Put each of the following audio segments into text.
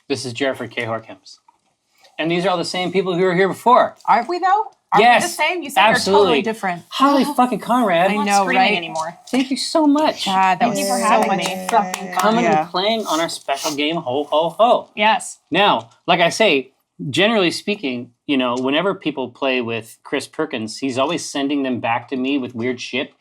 This is Jeffrey K. Horkins. And these are all the same people who were here before. Are we, though? Are we the same? You said absolutely. You're totally different. Holly fucking Conrad. I'm not screaming anymore. Thank you so much. God, that was Thank you for so having much me. fucking fun. Coming and playing on our special game, Ho Ho Ho. Yes. Now, like I say, generally speaking, you know, whenever people play with Chris Perkins, he's always sending them back to me with weird shit.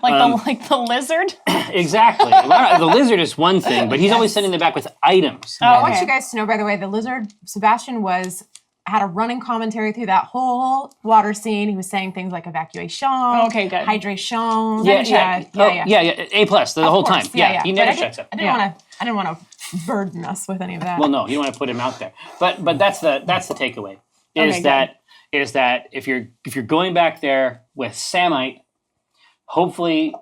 Like the lizard? Exactly. The lizard is one thing, but he's always sending them back with items. I want you guys to know, by the way, the lizard, Sebastian had a running commentary through that whole water scene. He was saying things like evacuation, Okay, good. hydration. Yeah. A plus the whole time. Yeah, he never checks it. I didn't want to burden us with any of that. Well, no, you don't want to put him out there. But that's the takeaway. Is that if you're going back there with Samite, hopefully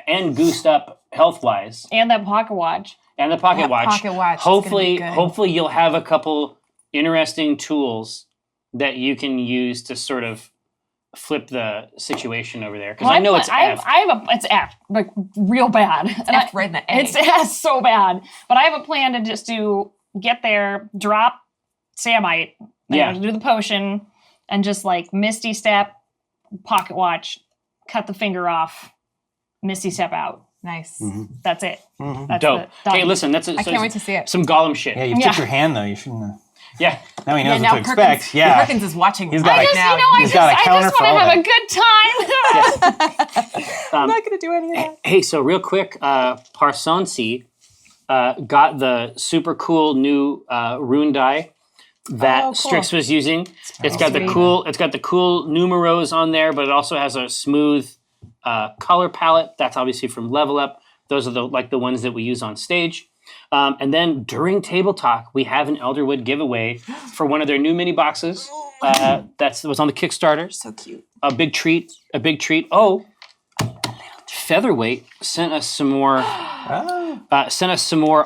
and goosed up health wise, And that pocket watch. and the pocket watch. Pocket watch is Hopefully, gonna be good. hopefully you'll have a couple interesting tools that you can use to sort of flip the situation over there. Because I know it's F. It's F, like real bad. It's F right in the A. It's F so bad. But I have a plan to just get there, drop Samite, do the potion, and just like Misty Step, pocket watch, cut the finger off, Misty Step out. Nice. That's it. That's Dope. done. Hey, listen, I can't wait to see it. Some Gollum shit. Yeah, you took your hand though. You shouldn't have. Yeah. Now he knows now what to expect. Yeah. Perkins is watching He's right got I just, now. I just want to have a good time. I'm not going to do any of that. Hey, so real quick, Parsonsi got the super cool new rune die that Strix was using. It's got the cool numeros on there, but it also has a smooth color palette. That's obviously from Level Up. Those are the ones that we use on stage. And then during Table Talk, we have an Elderwood giveaway for one of their new mini boxes. That was on the Kickstarter. So cute. A big treat. Oh, Featherweight sent us some more.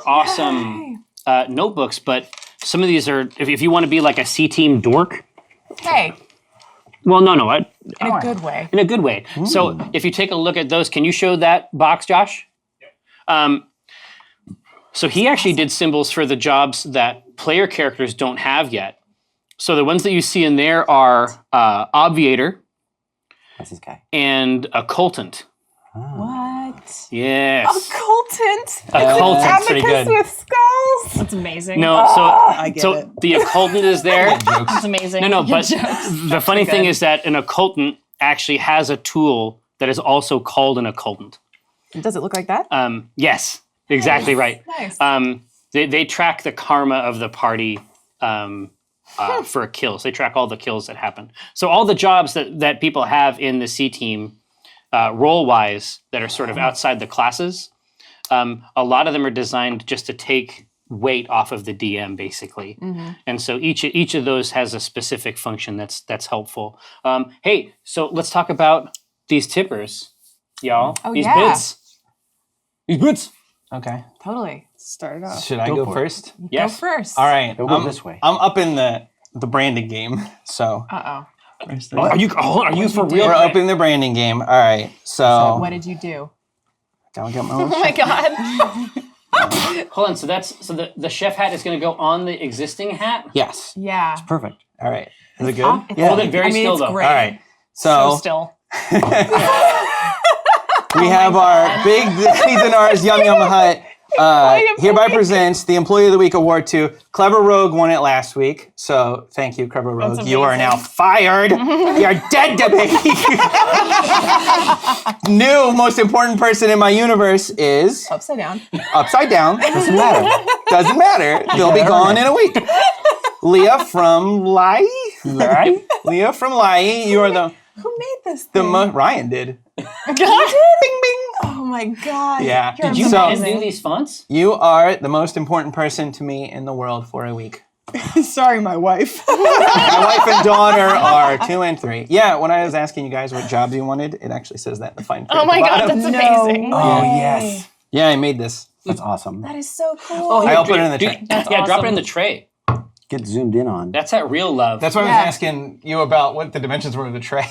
Awesome notebooks. But some of these are, if you want to be like a C-team dork. Hey. Well, no. In a good way. In a good way. So if you take a look at those, can you show that box, Josh? Yep. So he actually did symbols for the jobs that player characters don't have yet. So the ones that you see in there are Obviator. That's this guy. And Occultant. What? Yes. Occultant? Occultant's pretty good. With skulls? That's amazing. No, so the Occultant is there. That's amazing. No, but the funny thing is that an Occultant actually has a tool that is also called an Occultant. Does it look like that? Yes, exactly right. Nice. They track the karma of the party for kills. They track all the kills that happen. So all the jobs that people have in the C team, role-wise, that are sort of outside the classes, a lot of them are designed just to take weight off of the DM, basically. And so each of those has a specific function that's helpful. Hey, so let's talk about these tippers, y'all. Oh, these yeah. bits. These bits. Okay. Totally. Start it off. Should I go first? Yes. Go first. All right. Go this way. I'm up in the branding game, so. Uh-oh. Are you for real? We're up in the branding game. All right. So. What did you do? Gotta get my own. Oh my god. Hold on. So the chef hat is going to go on the existing hat. Yes. Yeah. Perfect. All right. Is it good? Hold it very still it's though. great. All right. So So still. we have our big Seasonars Yum Yum Hut. Hereby presents the Employee of the Week award to Clever Rogue. Won it last week, so thank you, Clever Rogue. That's You are amazing. now fired. You're dead to me. New most important person in my universe is Upside down. upside down. Doesn't matter. Doesn't matter. They'll be gone in a week. Leah from Lai. Leah from Lai. You are the Who made this thing? Ryan did. Bing bing. Oh my god. Yeah. Did you So- do these fonts? You are the most important person to me in the world for a week. Sorry, my wife. My wife and daughter are 2 and 3. Yeah, when I was asking you guys what jobs you wanted, it actually says that in the fine print. Oh my at the god, bottom. that's No amazing. way. Oh, yes. Yeah, I made this. That's awesome. That is so cool. Oh, I'll put it in the tray. Yeah, drop it awesome. in the tray. Get zoomed in on. That's that real love. That's why I was Yeah. asking you about what the dimensions were of the tray.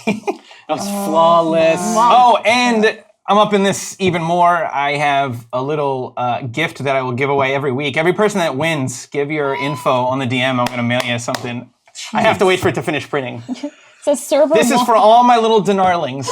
That's flawless. Oh, and I'm up in this even more. I have a little gift that I will give away every week. Every person that wins, give your info on the DM. I'm going to mail you something. I have to wait for it to finish printing. So server. This is for all my little Denarlings.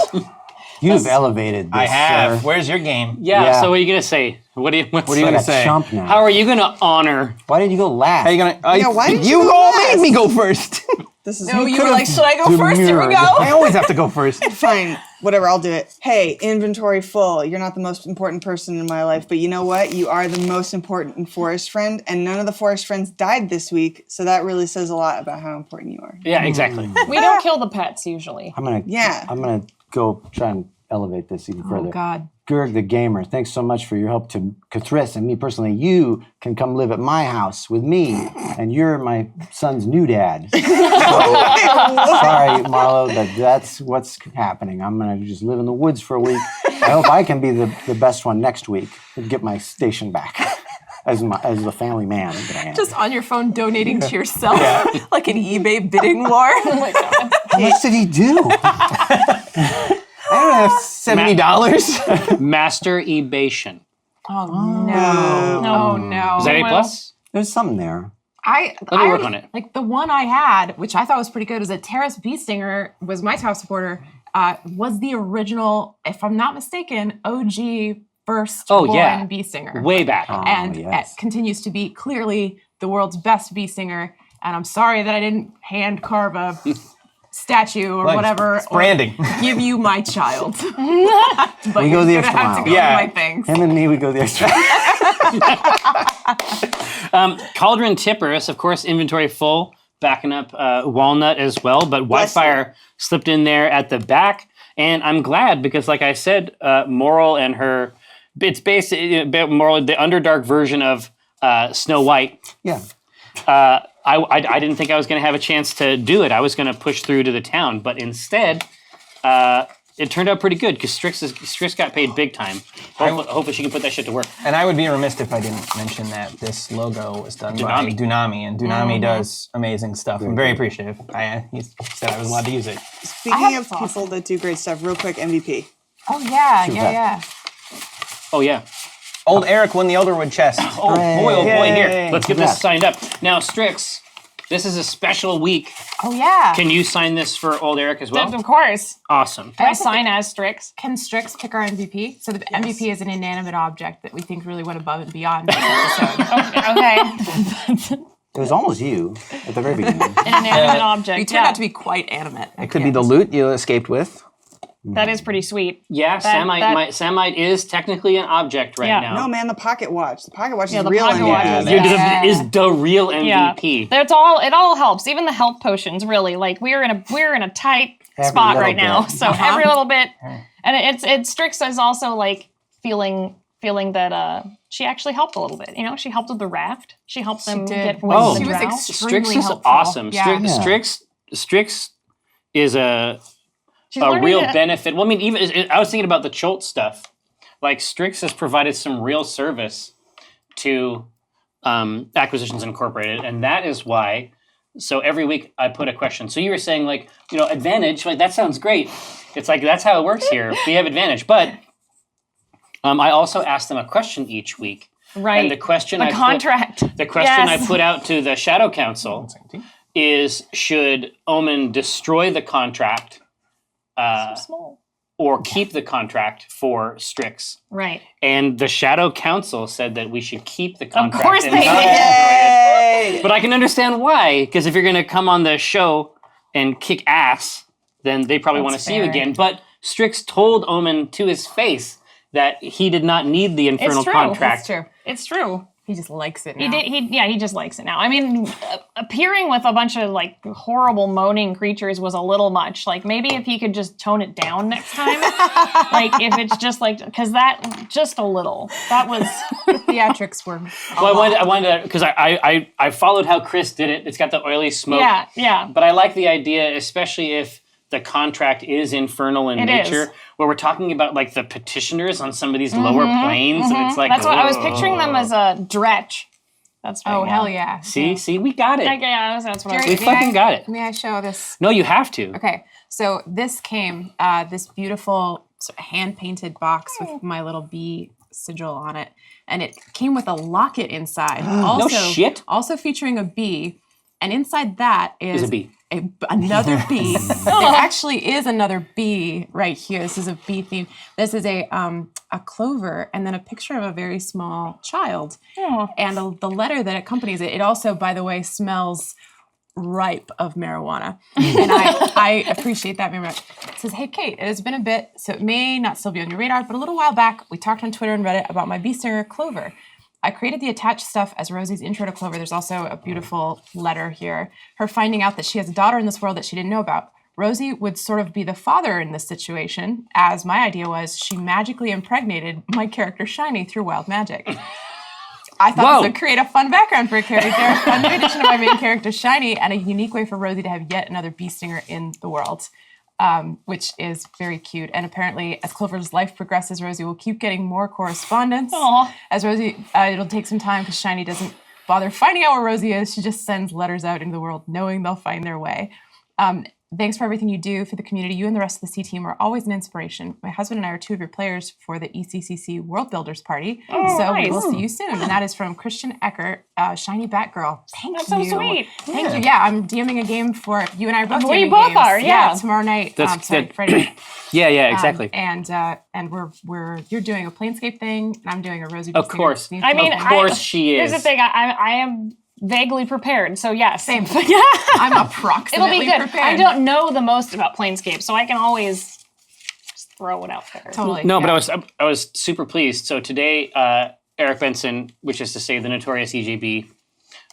You've elevated this, I have. sir. Where's your game? Yeah. So what are you gonna say? What are you What are you Like gonna a say? chump now. How are you gonna honor? Why did you go last? How are you gonna? Yeah, why did you you go all last? made me go first. This is No, you were like, should I go first? Here we demurred. go. I always have to go first. fine. Whatever, I'll do it. Hey, inventory full. You're not the most important person in my life, but you know what? You are the most important forest friend, and none of the forest friends died this week, so that really says a lot about how important you are. Yeah, exactly. We don't kill the pets usually. I'm gonna go try and elevate this even further. Oh, God. Gerg the Gamer, thanks so much for your help to Kathris and me personally. You can come live at my house with me, and you're my son's new dad. So, sorry, Marlo, but that's what's happening. I'm going to just live in the woods for a week. I hope I can be the best one next week and get my station back as the family man that I am. Just on your phone donating to yourself like an eBay bidding war. Oh my god. How much did he do? I don't have $70. Master ebation. Oh, no. No. Oh, no. Is that A Well, plus? There's something there. Let me work on it. Like the one I had, which I thought was pretty good, was a Terrace Bee Stinger, was my top supporter, was the original, if I'm not mistaken, OG first born Bee Stinger. Way back. And yes. it continues to be clearly the world's best Bee Stinger. And I'm sorry that I didn't hand carve a statue or whatever. It's branding. Or give you my child. But We go the you're extra gonna have to mile. go Yeah. with my things. Him and me, we go the extra. Cauldron Tippers, of course, inventory full, backing up Walnut as well, but Bless you. Whitefire slipped in there at the back, and I'm glad because, like I said, Moral and her, it's basically Moral, the Underdark version of Snow White. Yeah. I didn't think I was going to have a chance to do it. I was going to push through to the town, but instead, it turned out pretty good because Strix got paid big time. Hopefully she can put that shit to work. And I would be remiss if I didn't mention that this logo was done by Dunami. Dunami, and Dunami does amazing stuff. I'm very appreciative. He said I was allowed to use it. Speaking of thoughts. people that do great stuff, real quick, MVP. Oh, yeah, Too yeah, bad. yeah. Oh, yeah. Old Eric won the Elderwood chest. Oh, boy, here. Yay. Let's get this signed up. Now, Strix, this is a special week. Oh, yeah. Can you sign this for Old Eric as well? Of course. Awesome. I sign as Strix. Can Strix pick our MVP? So the MVP is an inanimate object that we think really went above and beyond this episode. Okay. It was almost you at the very beginning. An inanimate object. You turned out to be quite animate. It could be the loot you escaped with. That is pretty sweet. Yeah, Samite is technically an object right Yeah. now. No, man, the pocket watch. The pocket watch Yeah, is the real pocket MVP. watch Yeah, is- is the real Yeah. MVP. It all helps. Even the health potions, really. Like we're in a tight Every spot little right now. bit. So every little bit. And it's Strix is also like feeling that she actually helped a little bit. You know, she helped with the raft. She helped them did. get Oh. away She from was the drought. extremely Strix is helpful. awesome. Yeah. Strix is a She's a learning real to- benefit. Well, I mean, even I was thinking about the Cholt stuff. Like Strix has provided some real service to Acquisitions Incorporated, and that is why. So every week I put a question. So you were saying like, advantage. Like that sounds great. It's like that's how it works here. We have advantage, but I also ask them a question each week. Right. And the question the contract. the question Yes. I put out to the Shadow Council is: should Omen destroy the contract? Small. Or keep the contract for Strix. Right. And the Shadow Council said that we should keep the contract. course and they not did. destroy it. But I can understand why, because if you're going to come on the show and kick ass, then they probably want to That's see you fair. again. But Strix told Omen to his face that he did not need the infernal true. contract. That's true. It's true. He just likes it now. He just likes it now. I mean, appearing with a bunch of like horrible moaning creatures was a little much. Like maybe if he could just tone it down next time. Like if it's just like, because that just a little. That was The theatrics were. Well, I wanted to, because I followed how Chris did it. It's got the oily smoke. yeah. But I like the idea, especially if the contract is infernal in It nature, is. where we're talking about like the petitioners on some of these lower planes, and it's like That's what I was picturing them as a dretch. That's right. Oh, hell yeah. See, we got it. Yeah, that's what I was We Jerry, fucking got it. May I show this? No, you have to. Okay, so this came, this beautiful sort of hand-painted box with my little bee sigil on it. And it came with a locket inside. No shit. Also featuring a bee. And inside that is a bee. Another bee. There actually is another bee right here. This is a bee theme. This is a clover and then a picture of a very small child. And the letter that accompanies it. It also, by the way, smells ripe of marijuana. And I appreciate that very much. It says, hey, Kate, it has been a bit, so it may not still be on your radar, but a little while back, we talked on Twitter and Reddit about my bee stinger, Clover. I created the attached stuff as Rosie's intro to Clover. There's also a beautiful letter here. Her finding out that she has a daughter in this world that she didn't know about. Rosie would sort of be the father in this situation, as my idea was she magically impregnated my character Shiny through wild magic. I thought this would create a fun background for a character, a new addition to my main character, Shiny, and a unique way for Rosie to have yet another bee stinger in the world, which is very cute. And apparently, as Clover's life progresses, Rosie will keep getting more correspondence. Aww. As Rosie, it'll take some time because Shiny doesn't bother finding out where Rosie is. She just sends letters out into the world, knowing they'll find their way. Thanks for everything you do for the community. You and the rest of the C team are always an inspiration. My husband and I are two of your players for the ECCC World Builders Party. So nice. we'll see you soon. And that is from Christian Eckert, Shiny Batgirl. Thank That's you. so sweet. Thank you. Yeah, I'm DMing a game for you and I are both We DMing both games. are, yeah. tomorrow night. That's Friday night. Yeah, exactly. And you're doing a Planescape thing, and I'm doing a Rosy. Of course. I mean, of course she is. Here's the thing. I am vaguely prepared, so yes. Same. Yeah. I'm approximately It'll be good. prepared. I don't know the most about Planescape, so I can always just throw it out there. Totally. No, yeah. but I was super pleased. So today, Eric Benson, which is to say the notorious EJB,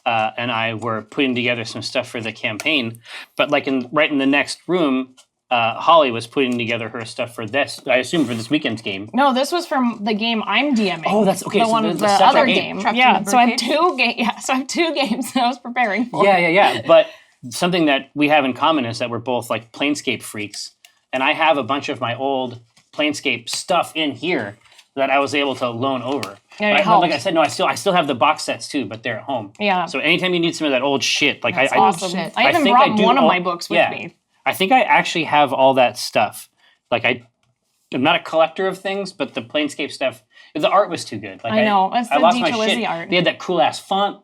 and I were putting together some stuff for the campaign. But like right in the next room, Holly was putting together her stuff for this. I assume for this weekend's game. No, this was from the game I'm DMing. Oh, that's okay. The so one, there's the a separate other game. game. Yeah. So I have two games. Yeah. So I have two games that I was preparing for. Yeah. But something that we have in common is that we're both like Planescape freaks, and I have a bunch of my old Planescape stuff in here that I was able to loan over. Yeah, But like I said, no, I still have the box sets too, but they're at home. Yeah. So anytime you need some of that old shit, like That's I Awesome. shit. I even think brought do one of all- my books with me. I think I actually have all that stuff. Like I'm not a collector of things, but the Planescape stuff, the art was too good. Like I know. It's the lost my Di shit. art. They had that cool ass font,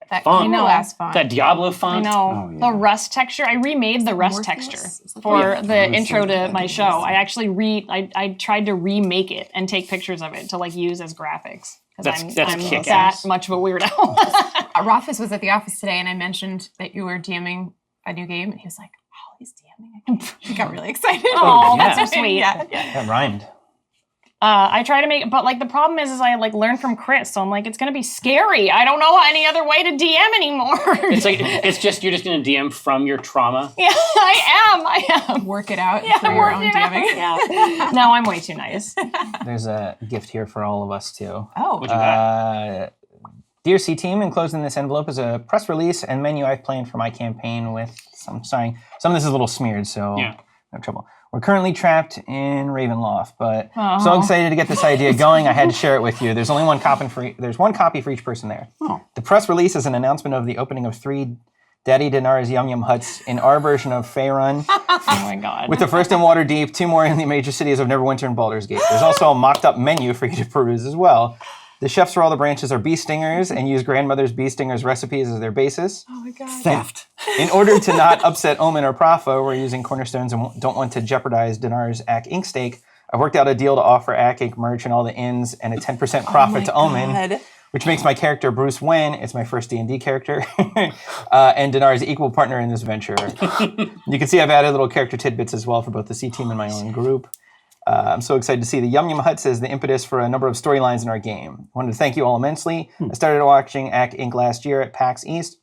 That font. cool ass font. that Diablo I font. know. Oh, yeah. The rust texture. I remade the rust Morpheus? texture Is that for the- the Oh, intro so to my good. show. I actually I tried to remake it and take pictures of it to like use as graphics. That's I'm kick-ass. that much of a weirdo. Rothfuss was at the office today, and I mentioned that you were DMing a new game, and he was like, "Oh, he's DMing." He got really excited. Oh, yeah. that's so sweet. Yeah. That rhymed. I try to make, but like the problem is I like learned from Chris, so I'm like, it's gonna be scary. I don't know any other way to DM anymore. It's like you're just gonna DM from your trauma. Yeah, I am. Work it out Yeah, for your own DMing. Yeah. No, I'm way too nice. There's a gift here for all of us too. Oh, What you got? Dear C Team, enclosed in this envelope is a press release and menu I've planned for my campaign with some of this is a little smeared, so Yeah. no trouble. We're currently trapped in Ravenloft, but Oh. so excited to get this idea going, I had to share it with you. There's only one copy there's one copy for each person there. Oh. The press release is an announcement of the opening of 3 Daddy Dinar's Yum Yum Huts in our version of Faerûn, Oh my god. with the first in Waterdeep, 2 more in the major cities of Neverwinter and Baldur's Gate. There's also a mocked-up menu for you to peruse as well. The chefs for all the branches are bee stingers and use grandmother's bee stingers recipes as their basis. oh my god. Theft. In order to not upset Omen or Profo, we're using cornerstones and don't want to jeopardize Dinar's Acq Inc. stake. I've worked out a deal to offer Acq Inc. merch in all the inns and a 10% profit to Omen, God. which makes my character Bruce Wayne. It's my first D&D character, and Dinar's equal partner in this venture. You can see I've added little character tidbits as well for both the C team and my own group. I'm so excited to see the Yum Yum Huts as the impetus for a number of storylines in our game. I wanted to thank you all immensely. I started watching Acq Inc. last year at PAX East.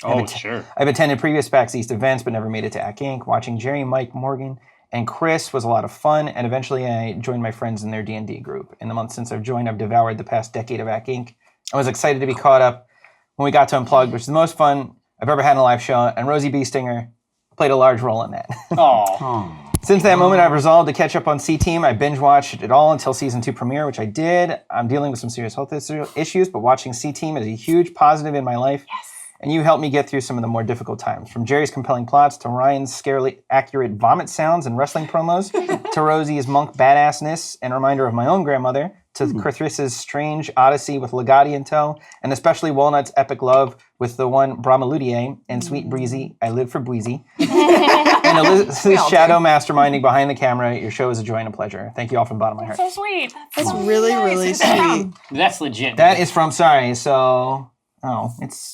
Oh, sure. I've attended previous PAX East events, but never made it to Acq Inc. Watching Jerry, Mike, Morgan, and Chris was a lot of fun, and eventually I joined my friends in their D&D group. In the months since I've joined, I've devoured the past decade of Acq Inc. I was excited to be caught up when we got to Unplugged, which is the most fun I've ever had in a live show, and Rosie Bee Stinger played a large role in that. Oh, Since that moment, I've resolved to catch up on C Team. I binge-watched it all until Season 2 premiere, which I did. I'm dealing with some serious health issues, but watching C Team is a huge positive in my life. Yes. and you help me get through some of the more difficult times. From Jerry's compelling plots to Ryan's scarily accurate vomit sounds and wrestling promos, to Rosie's monk badassness and reminder of my own grandmother, to Carthris's strange odyssey with Legati in tow, and especially Walnut's epic love with the one Brahmaludier and Sweet Breezy, I live for Breezy. And Elizabeth's shadow masterminding behind the camera. Your show is a joy and a pleasure. Thank you all from the bottom of my heart. So sweet. That's really, really sweet. That's legit. That is from, it's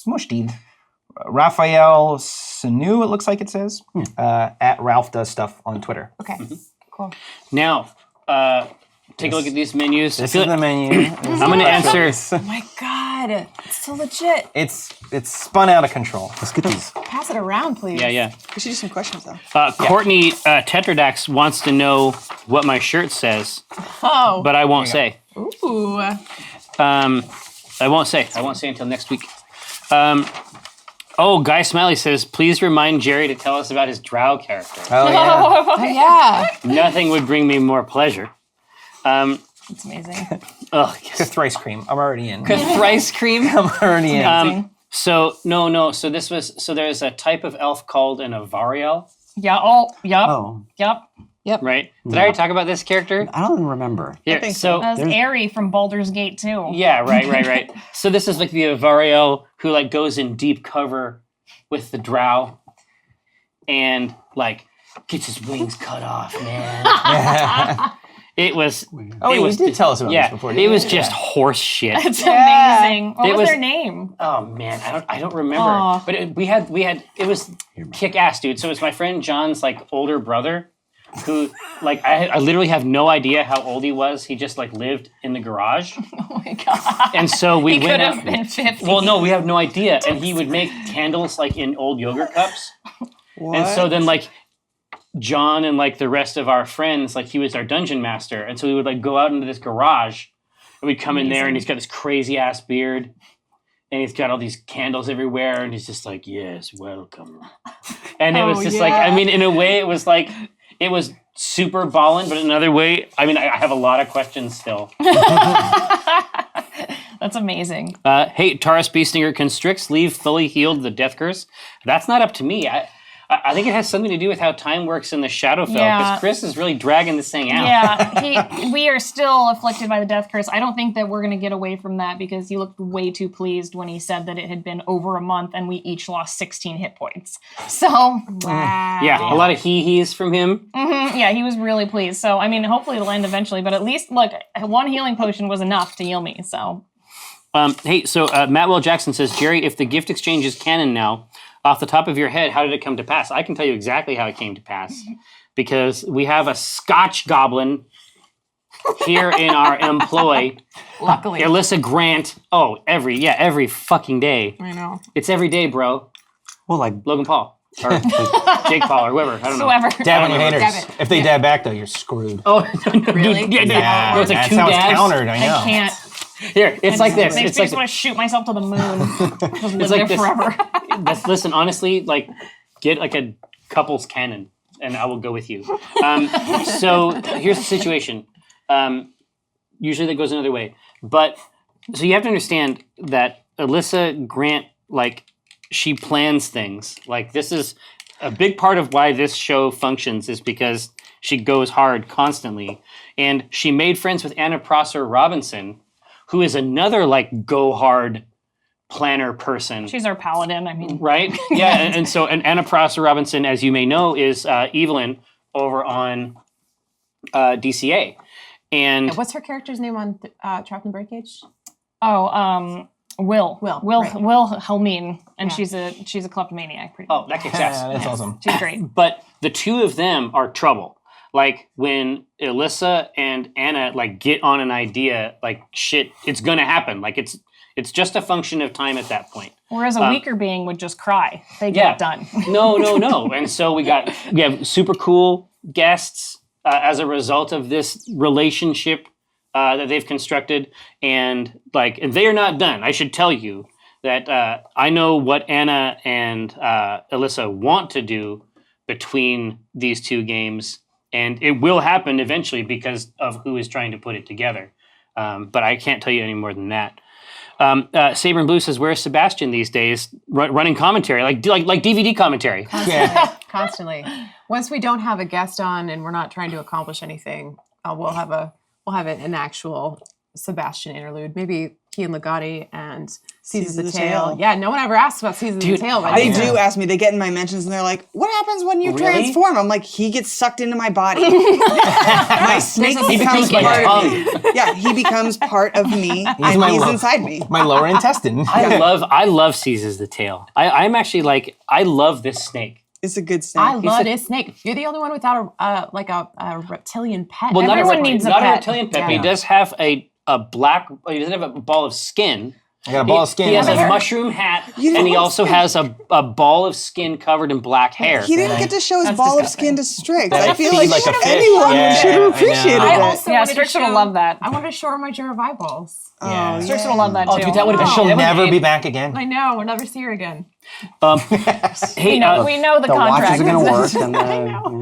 smushed. Raphael Sanu, it looks like it says, at Ralph Does Stuff on Twitter. Okay, cool. Now, take a look at these menus. This is the menu. I'm going to answer. Oh my god, it's so legit. It's spun out of control. Let's get these. Pass it around, please. Yeah. We should do some questions, though. Courtney Tetradax wants to know what my shirt says, Oh. but I won't say. Ooh. I won't say. I won't say until next week. Guy Smiley says, please remind Jerry to tell us about his drow character. Oh, yeah. Oh yeah. Nothing would bring me more pleasure. It's amazing. Fifth rice cream. I'm already in. Thrice cream. I'm already in. So there's a type of elf called an Avariel, Yeah. Oh. Yep. Oh, Yep. right? Did I already talk about this character? I don't remember. Here, think so That was Airy from Baldur's Gate too. yeah, right. So this is like the Avariel who like goes in deep cover with the drow and like gets his wings cut off, man. It was. Oh, it you was, did tell us about this before. It was just horse shit. It's amazing. What It was was- their name? Oh man, I don't remember. Aw. But it was kick ass, dude. So it was my friend John's like older brother, who like I literally have no idea how old he was. He just like lived in the garage, Oh my god. and so we He went could out. have been 50. Well, no, we have no idea. And he would make candles like in old yogurt cups, and so then like John and like the rest of our friends, like he was our dungeon master, and so we would like go out into this garage, and we'd come in there, and he's got this crazy ass beard. And he's got all these candles everywhere, and he's just like, yes, welcome. And it was just like, I mean, in a way, it was like, it was super ballin', but in another way, I mean, I have a lot of questions still. That's amazing. Hey, Taurus Beastinger constricts, leave fully healed the death curse. That's not up to me. I think it has something to do with how time works in the Shadowfell, because Yeah. Chris is really dragging this thing out. Yeah, we are still afflicted by the death curse. I don't think that we're going to get away from that because he looked way too pleased when he said that it had been over a month and we each lost 16 hit points. So, Wow. Yeah, a lot of hee-hees from him. yeah, he was really pleased. So, I mean, hopefully it'll end eventually, but at least, look, one healing potion was enough to heal me, so. Hey, so Matt Will Jackson says, Jerry, if the gift exchange is canon now, off the top of your head, how did it come to pass? I can tell you exactly how it came to pass, because we have a Scotch goblin here in our employ. Luckily. Alyssa Grant. Oh, every fucking day. I know. It's every day, bro. Well, like Logan Paul. Or Jake Paul, or whoever. I don't know. Whoever. Dab on your Dab haters. it. If they dab back, though, you're screwed. Oh, no, Really? dude, Yeah, no, it's like that's two how it's dabs. countered, I know. I can't. Here, it's like this. It makes It's me like just want to shoot myself to the moon. Just live like there this. forever. Listen, honestly, like, get like a couple's canon, and I will go with you. So here's the situation. Usually that goes another way, but so you have to understand that Alyssa Grant, like, she plans things. Like, this is a big part of why this show functions is because she goes hard constantly, and she made friends with Anna Prosser Robinson, who is another like go hard planner person. She's our paladin, I mean. Right? Yeah, and so Anna Prosser Robinson, as you may know, is Evelyn over on DCA. And What's her character's name on Trapped in Breakage? Oh, Will right. Helmine, and Yeah. she's a kleptomaniac. Pretty oh, that kicks ass. Yeah, that's awesome. She's great. But the two of them are trouble. Like, when Alyssa and Anna like get on an idea, like, shit, it's gonna happen. Like, it's just a function of time at that point. Whereas a weaker being would just cry. They get Yeah. it done. No. And so we have super cool guests as a result of this relationship that they've constructed, and they are not done. I should tell you that I know what Anna and Alyssa want to do between these two games, and it will happen eventually because of who is trying to put it together. But I can't tell you any more than that. Saber and Blue says, "Where's Sebastian these days? Running commentary, like DVD commentary." Constantly. Once we don't have a guest on and we're not trying to accomplish anything, we'll have an actual Sebastian interlude. Maybe he and Legati and Seizes the Tail. Yeah, no one ever asks about Seizes the Tail. But They do ask me. They get in my mentions and they're like, "What happens when you transform?" I'm like, "He gets sucked into my body. My snake becomes part of me. Yeah, he becomes part of me, and he's inside me. My lower intestine. I love Seizes the Tail. I'm actually like, I love this snake. It's a good snake. I love this snake. You're the only one without a reptilian pet. Well, Everyone needs a not pet. a reptilian pet, but he does have a black. He doesn't have a ball of skin. I got a ball of skin. He has in my a hair. mushroom hat, and he also has a ball of skin covered in black hair. He didn't get to show his ball of skin to Strix. I feel feed like like a fish. anyone Yeah, should have I know. appreciated I it. also Yeah, wanted to Strix would show- love that. I wanted to show her my jar of eyeballs. Oh, Strix would love that too. Oh, dude, that would have been. She'll that would've never been- be back again. I know. We'll never see her again. Hey, we know the The contract. watches are going to work.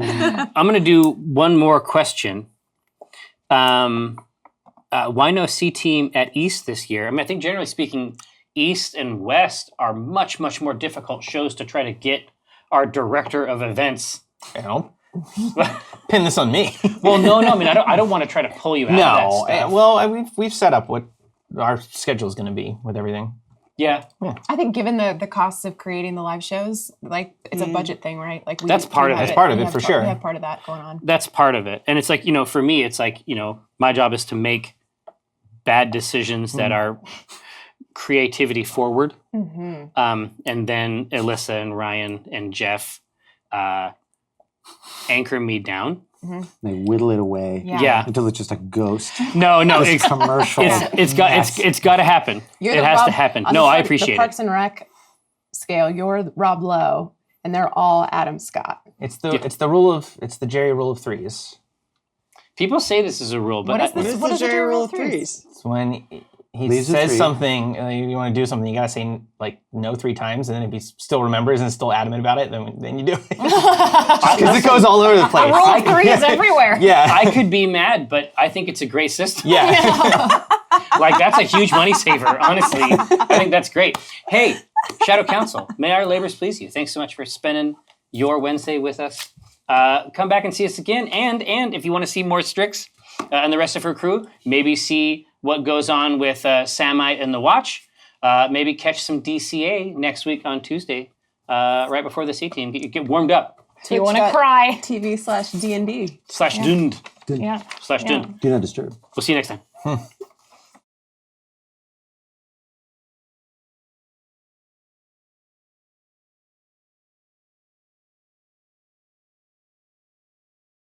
And I'm gonna do one more question. Why no C team at East this year? I mean, I think generally speaking, East and West are much, much more difficult shows to try to get our director of events. You know, pin this on me. Well, no. I mean, I don't want to try to pull you out of that No. stuff. We've set up what our schedule is going to be with everything. Yeah, I think given the costs of creating the live shows, like it's a budget thing, right? Like That's part of it. That's part of we it, have for sure. We have part of that going on. that's part of it. And it's like, for me, it's like, my job is to make bad decisions that are creativity forward. And then Alyssa and Ryan and Jeff anchor me down. they whittle it away Yeah. until it's just a ghost. No, This commercial. it's got to happen. You're It the has to Rob- happen. on No, the I Park- appreciate the Parks and Rec scale. You're Rob Lowe, and they're all Adam Scott. It's the Jerry rule of threes. People say this is a rule, but What is What this? is What the is the Jerry Jerry rule Rule of of Threes? threes? It's when he Leaves a says three. something, you want to do something, you got to say like no 3 times, and then if he still remembers and is still adamant about it, then you do it. Because it goes all over the place. Rule of three is everywhere. Yeah. I could be mad, but I think it's a great system. Yeah. Like, that's a huge money saver, honestly. I think that's great. Hey, Shadow Council, may our labors please you. Thanks so much for spending your Wednesday with us. Come back and see us again. And if you want to see more Strix and the rest of her crew, maybe see what goes on with Samite and the Watch. Maybe catch some DCA next week on Tuesday, right before the C team. Get warmed up. Do you want to cry? TV/D&D. /dund. Yeah. /dund. Do not disturb. We'll see you next time.